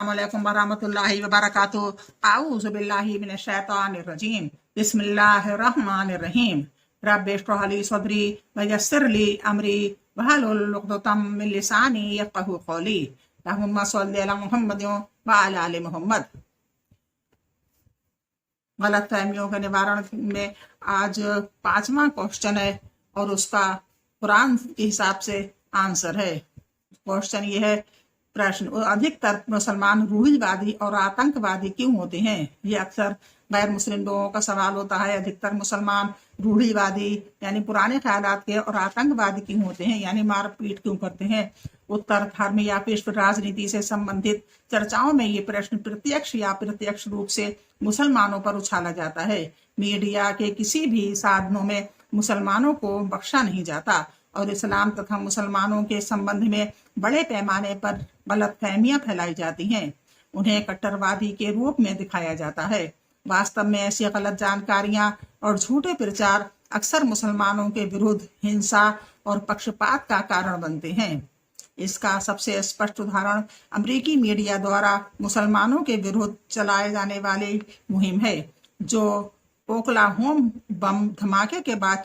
अस्सलामुअलैकुम वरहमतुल्लाहि वबरकातुहू। अऊज़ु बिल्लाहि मिनश शैतानिर रजीम। बिस्मिल्लाहिर रहमानिर रहीम। रब्बि इश्रह ली सदरी व यस्सिर ली अमरी वहलुल उक़दतम मिन लिसानी यफ़क़हू क़ौली। अल्लाहुम्मा सल्लि अला मुहम्मद व अला आलि मोहम्मद। गलत फहमियों के निवारण में आज 5वां क्वेश्चन है और उसका कुरान के हिसाब से आंसर है। क्वेश्चन ये है, प्रश्न, अधिकतर मुसलमान रूढ़िवादी और आतंकवादी क्यों होते हैं? ये अक्सर गैर मुस्लिम लोगों का सवाल होता है। अधिकतर मुसलमान रूढ़िवादी यानी पुराने ख्यालात के और आतंकवादी क्यों होते हैं, यानी मारपीट क्यों करते हैं? उत्तर, धर्म या विश्व राजनीति से संबंधित चर्चाओं में ये प्रश्न प्रत्यक्ष या प्रत्यक्ष रूप से मुसलमानों पर उछाला जाता है। मीडिया के किसी भी साधनों में मुसलमानों को बख्शा नहीं जाता और इस्लाम तथा मुसलमानों के संबंध में बड़े पैमाने पर गलतफहमियां फैलाई जाती हैं। उन्हें कट्टरवादी के रूप में दिखाया जाता है। वास्तव में ऐसी गलत जानकारियां और झूठे प्रचार अक्सर मुसलमानों के विरुद्ध हिंसा और पक्षपात का कारण बनते हैं। इसका सबसे स्पष्ट उदाहरण अमेरिकी मीडिया द्वारा मुसलमानों के विरुद्ध चलाए जाने वाली मुहिम है, जो ओक्लाहोमा बम धमाके के बाद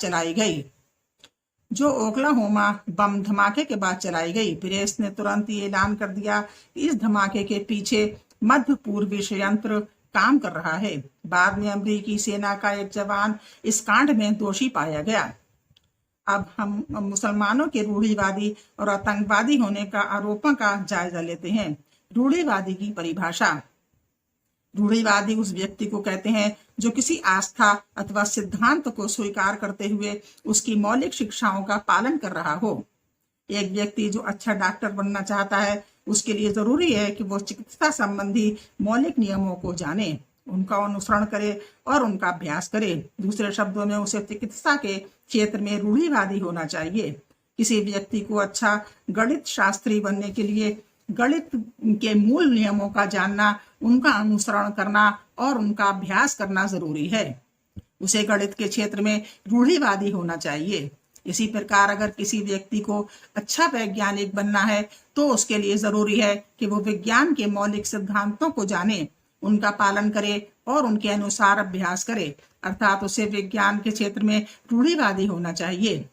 चलाई गई। प्रेस ने तुरंत ये ऐलान कर दिया कि इस धमाके के पीछे मध्य पूर्वी षड्यंत्र काम कर रहा है। बाद में अमेरिकी सेना का एक जवान इस कांड में दोषी पाया गया। अब हम मुसलमानों के रूढ़िवादी और आतंकवादी होने का आरोपों का जायजा लेते हैं। रूढ़िवादी की परिभाषा। रूढ़िवादी उस व्यक्ति को कहते हैं जो किसी आस्था अथवा सिद्धांत को स्वीकार करते हुए उसकी मौलिक शिक्षाओं का पालन कर रहा हो। एक व्यक्ति जो अच्छा डॉक्टर बनना चाहता है, उसके लिए जरूरी है कि वो चिकित्सा संबंधी मौलिक नियमों को जाने, उनका अनुसरण करे और उनका अभ्यास करे। दूसरे शब्दों में उसे चिकित्सा के क्षेत्र में रूढ़िवादी होना चाहिए। किसी व्यक्ति को अच्छा गणित शास्त्री बनने के लिए गणित के मूल नियमों का जानना, उनका अनुसरण करना और उनका अभ्यास करना जरूरी है। उसे गणित के क्षेत्र में रूढ़िवादी होना चाहिए। इसी प्रकार अगर किसी व्यक्ति को अच्छा वैज्ञानिक बनना है तो उसके लिए जरूरी है कि वो विज्ञान के मौलिक सिद्धांतों को जाने, उनका पालन करे और उनके अनुसार अभ्यास करे, अर्थात उसे विज्ञान के क्षेत्र में रूढ़िवादी होना चाहिए।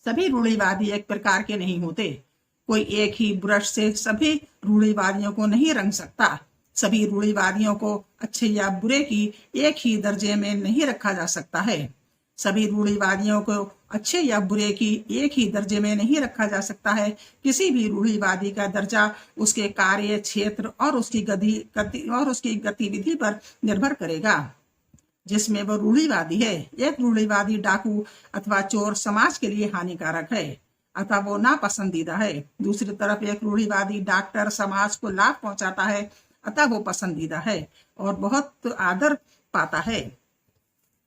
सभी रूढ़िवादी एक प्रकार के नहीं होते। कोई एक ही ब्रश से सभी रूढ़िवादियों को नहीं रंग सकता। सभी रूढ़िवादियों को अच्छे या बुरे की एक ही दर्जे में नहीं रखा जा सकता है। सभी रूढ़िवादियों को अच्छे या बुरे की एक ही दर्जे में नहीं रखा जा सकता है। किसी भी रूढ़िवादी का दर्जा उसके कार्य क्षेत्र और उसकी गतिविधि पर निर्भर करेगा जिसमें वह रूढ़िवादी है। एक रूढ़िवादी डाकू अथवा चोर समाज के लिए हानिकारक है, अतः वो नापसंदीदा है। दूसरी तरफ एक रूढ़िवादी डॉक्टर समाज को लाभ पहुंचाता है, अतः वो पसंदीदा है और बहुत आदर पाता है।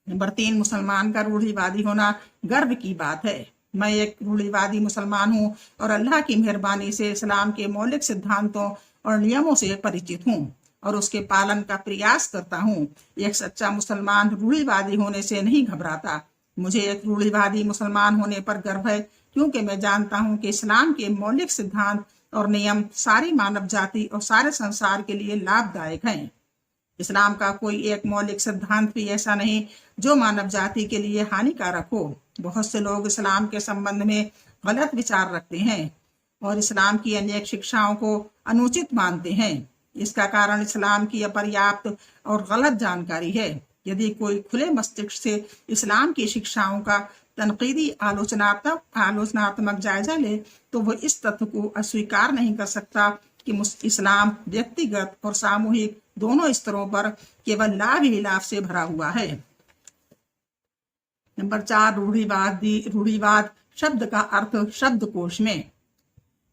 नंबर 3, मुसलमान का रूढ़िवादी होना गर्व की बात है। मैं एक रूढ़िवादी मुसलमान हूँ और अल्लाह की मेहरबानी से इस्लाम के मौलिक सिद्धांतों और नियमों से परिचित हूँ और उसके पालन का प्रयास करता हूँ। एक सच्चा मुसलमान रूढ़िवादी होने से नहीं घबराता। मुझे एक रूढ़िवादी मुसलमान होने पर गर्व है, क्योंकि मैं जानता हूँ कि इस्लाम के मौलिक सिद्धांत और नियम सारी मानव जाति और सारे संसार के लिए लाभदायक हैं। इस्लाम का कोई एक मौलिक सिद्धांत भी ऐसा नहीं जो मानव जाति के लिए हानिकारक हो। बहुत से लोग इस्लाम के संबंध में गलत विचार रखते हैं और इस्लाम की अनेक शिक्षाओं को अनुचित मानते हैं। इसका कारण इस्लाम की अपर्याप्त और गलत जानकारी है। यदि कोई खुले मस्तिष्क से इस्लाम की शिक्षाओं का तनकीदी आलोचनात्मक जायजा ले तो वह इस तथ्य को अस्वीकार नहीं कर सकता कि इस्लाम व्यक्तिगत और सामूहिक दोनों स्तरों पर केवल लाभ ही लाभ से भरा हुआ है। नंबर 4, रूढ़िवाद शब्द का अर्थ शब्दकोश में।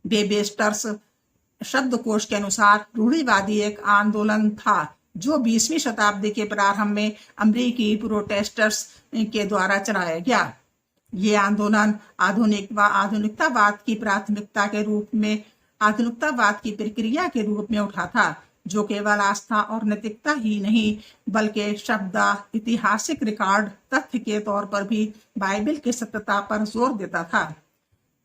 वेबस्टर्स शब्दकोश के अनुसार रूढ़िवादी एक आंदोलन था जो 20वीं शताब्दी के प्रारंभ में अमेरिकी प्रोटेस्टर्स के द्वारा चलाया गया। ये आंदोलन आधुनिकतावाद की प्रक्रिया के रूप में उठा था, जो केवल आस्था और नैतिकता ही नहीं बल्कि ऐतिहासिक रिकॉर्ड तथ्य के तौर पर भी बाइबल की सत्यता पर जोर देता था।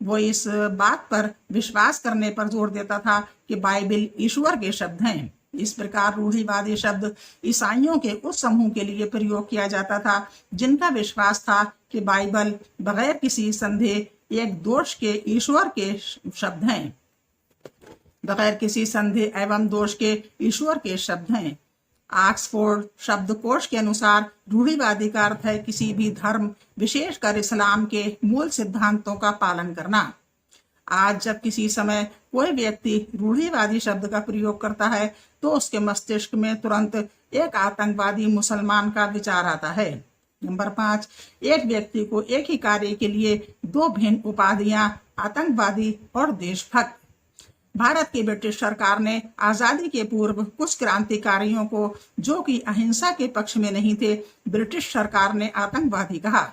वो इस बात पर विश्वास करने पर जोर देता था कि बाइबल ईश्वर के शब्द हैं। इस प्रकार रूढ़िवादी शब्द ईसाइयों के उस समूह के लिए प्रयोग किया जाता था जिनका विश्वास था कि बाइबल बगैर किसी संदेह एक दोष के ईश्वर के शब्द हैं, बगैर किसी संदेह एवं दोष के ईश्वर के शब्द हैं। ऑक्सफोर्ड शब्दकोश के अनुसार रूढ़िवादी का अर्थ है किसी भी धर्म, विशेषकर इस्लाम के मूल सिद्धांतों का पालन करना। आज जब किसी समय कोई व्यक्ति रूढ़िवादी शब्द का प्रयोग करता है तो उसके मस्तिष्क में तुरंत एक आतंकवादी मुसलमान का विचार आता है। नंबर 5, एक व्यक्ति को एक ही कार्य के लिए दो भिन्न उपाधियां, आतंकवादी और देशभक्त। भारत की ब्रिटिश सरकार ने आजादी के पूर्व कुछ क्रांतिकारियों को, जो कि अहिंसा के पक्ष में नहीं थे, ब्रिटिश सरकार ने आतंकवादी कहा।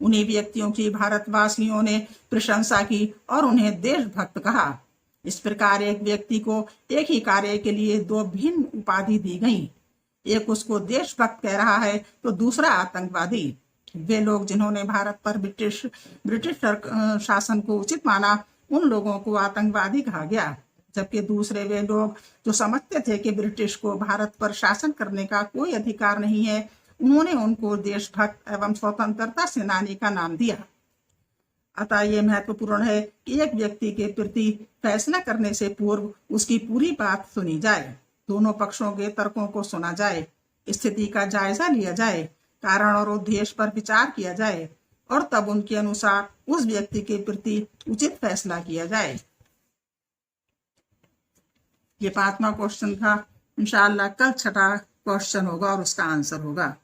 उन्हीं व्यक्तियों की भारतवासियों ने प्रशंसा की और उन्हें देशभक्त कहा। इस प्रकार एक व्यक्ति को एक ही कार्य के लिए दो भिन्न उपाधि दी गई। एक उसको देशभक्त कह रहा है तो दूसरा आतंकवादी। वे लोग जिन्होंने भारत पर ब्रिटिश शासन को उचित माना, उन लोगों को आतंकवादी कहा गया, जबकि दूसरे वे लोग जो समझते थे कि ब्रिटिश को भारत पर शासन करने का कोई अधिकार नहीं है, उन्होंने उनको देशभक्त एवं स्वतंत्रता सेनानी का नाम दिया। अतः यह महत्वपूर्ण है कि एक व्यक्ति के प्रति फैसला करने से पूर्व उसकी पूरी बात सुनी जाए, दोनों पक्षों के तर्कों को सुना जाए, स्थिति का जायजा लिया जाए, कारण और उद्देश्य पर विचार किया जाए और तब उनके अनुसार उस व्यक्ति के प्रति उचित फैसला किया जाए। ये 5वां क्वेश्चन था। इंशाअल्लाह कल 6ठा क्वेश्चन होगा और उसका आंसर होगा।